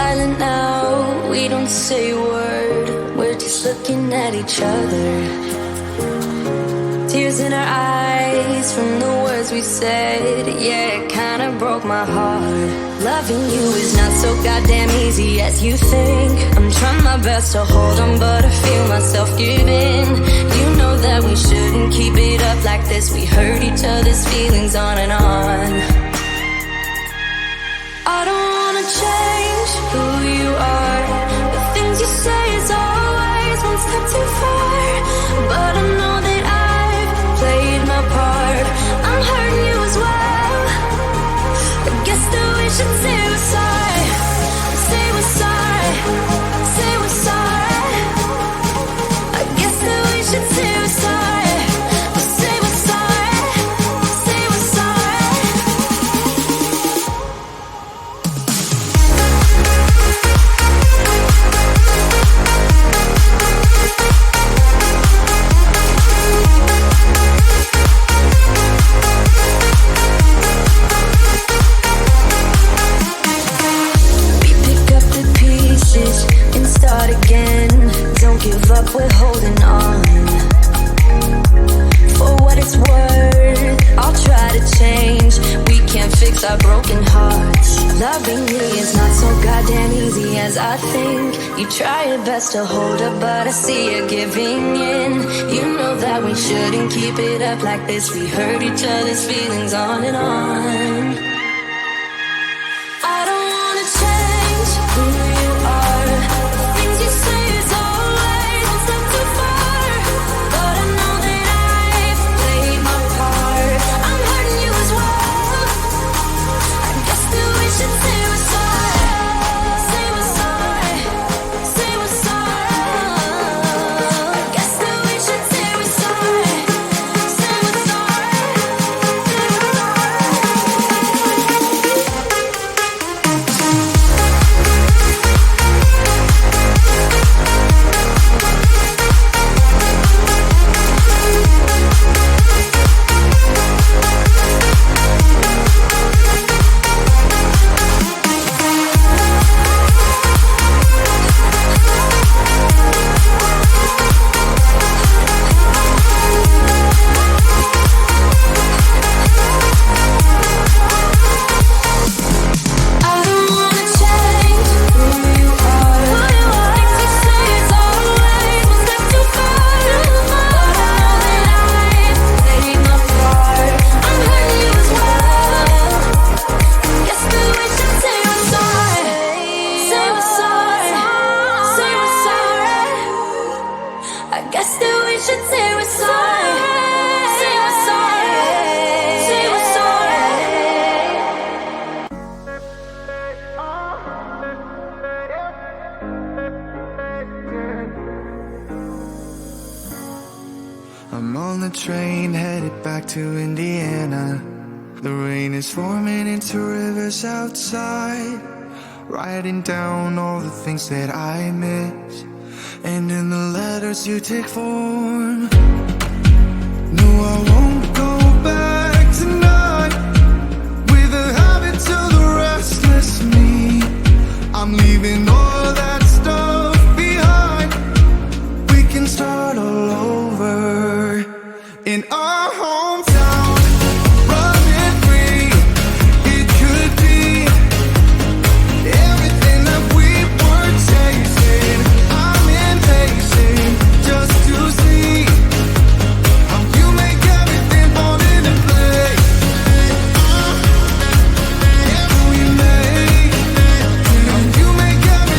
silent now, we don't say a word. We're just looking at each other. Tears in our eyes from the words we said. Yeah, it kinda broke my heart. Loving you is not so goddamn easy as you think. I'm trying my best to hold on, but I feel myself giving. You know that we shouldn't keep it up like this. We hurt each other's feelings on and on. I don't wanna change who you are. The things you say is always one step too far. But I know that I've played my part. I'm hurting you as well. I guess that we should say we're sorry. Say we're sorry. Say we're sorry. I guess that we should say we're sorry. Say we're sorry. Say we're sorry. And start again. Don't give up, we're holding on. For what it's worth, I'll try to change. We can't fix our broken hearts. Loving me is not so goddamn easy as I think. You try your best to hold up, but I see you giving in. You know that we shouldn't keep it up like this. We hurt each other's feelings on and on. I don't wanna change who you are. Things you say is always one step too far. But I know that I've played my part. I'm hurting you as well. I guess that we should say we're sorry. Say we're sorry. Say we're sorry. I guess that we should say we're sorry. Say we're sorry. I don't wanna change who you are. Things you say is always one step too far. But I know that I've played my part. I'm hurting you as well. Guess that we should say we're sorry. Say we're sorry. Say we're sorry. I guess that we should say we're sorry. Say we're sorry. Say we're sorry. I'm on the train headed back to Indiana. The rain is forming into rivers outside. Writing down all the things that I miss, and in the letters you take form. No, I won't go back tonight with the habits of the restless me. I'm leaving all that stuff behind. We can start all over in our hometown. Running free, it could be everything that we were chasing. I'm impatient just to see how you make everything fall into place. Yeah, we make how you make everything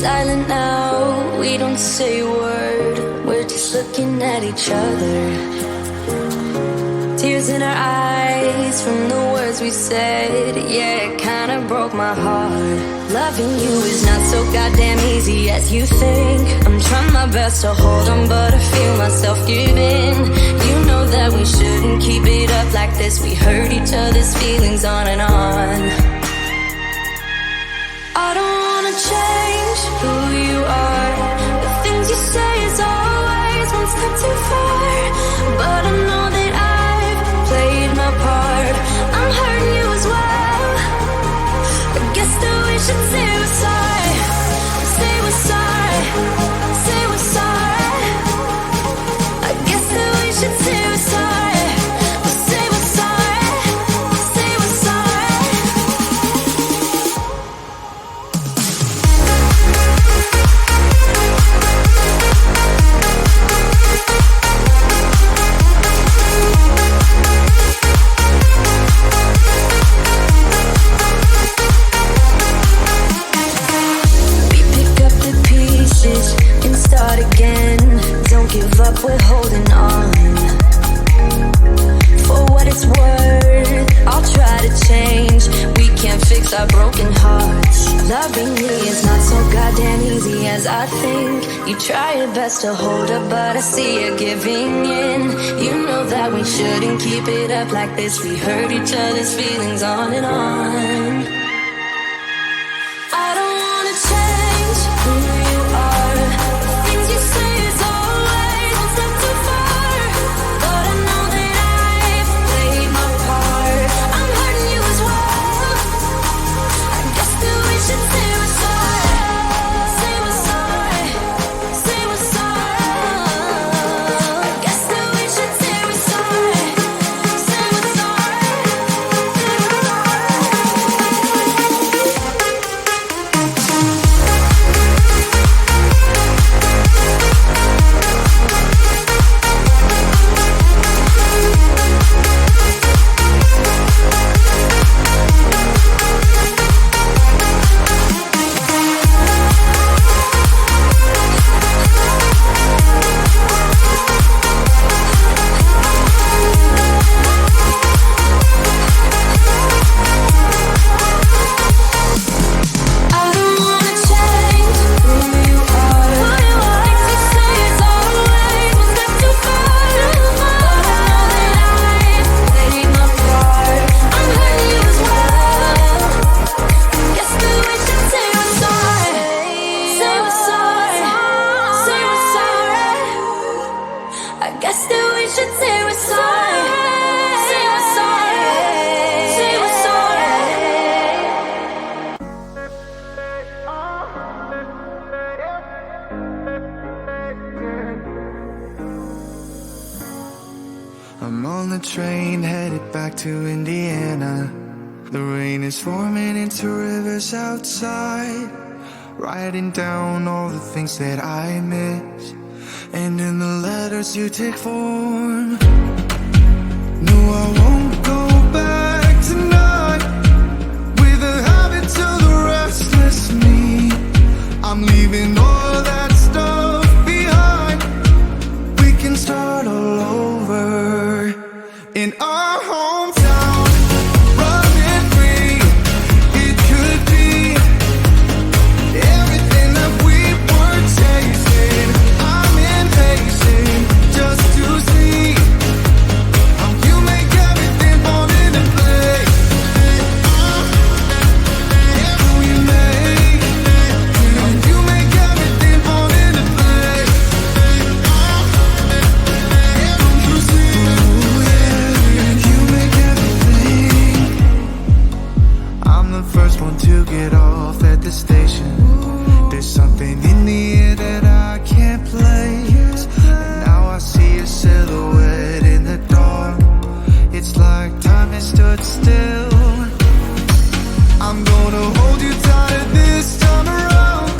silent now, we don't say a word. We're just looking at each other. Tears in our eyes from the words we said. Yeah, it kinda broke my heart. Loving you is not so goddamn easy as you think. I'm trying my best to hold on, but I feel myself giving. You know that we shouldn't keep it up like this. We hurt each other's feelings on and on. I don't wanna change who you are. The things you say is always one step too far. But I know that I've played my part. I'm hurting you as well. I guess that we should say we're sorry. Say we're sorry. Say we're sorry. I guess that we should say we're sorry. Say we're sorry. Say we're sorry. Can start again. Don't give up, we're holding on. For what it's worth, I'll try to change. We can't fix our broken hearts. Loving me is not so goddamn easy as I think. You try your best to hold up, but I see you giving in. You know that we shouldn't keep it up like this. We hurt each other's feelings on and on. I don't wanna change who you are. The things you say is always one step too far. But I know that I've played my part. I'm hurting you as well. I guess that we should say we're sorry. Say we're sorry. Say we're sorry. I guess that we should say we're sorry. Say we're sorry. I don't wanna change who you are. Things you say is always one step too far. But I know that I've played my part. I'm hurting you as well. Guess that we should say we're sorry. Say we're sorry. Say we're sorry. I guess that we should say we're sorry. Say we're sorry. Say we're sorry. I'm on the train headed back to Indiana. The rain is forming into rivers outside, writing down all the things that I miss. And in the letters you take form. No, I won't go back tonight with the habits of the restless me. I'm leaving all that stuff behind. We can start all over in our hometown, running free. It could be everything that we were chasing. I'm impatient just to see how you make everything fall into place. How you make, how you make everything fall into place. Don't you see? Ooh, yeah, you make everything. I'm the first one to get off at the station. There's something in the air that I can't place. And now I see a silhouette in the dark. It's like time has stood still. I'm gonna hold you tighter this time around.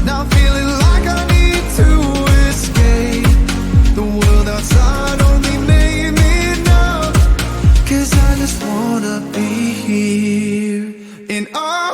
Now feeling like I need to escape. The world outside only made me numb. 'Cause I just wanna be here in our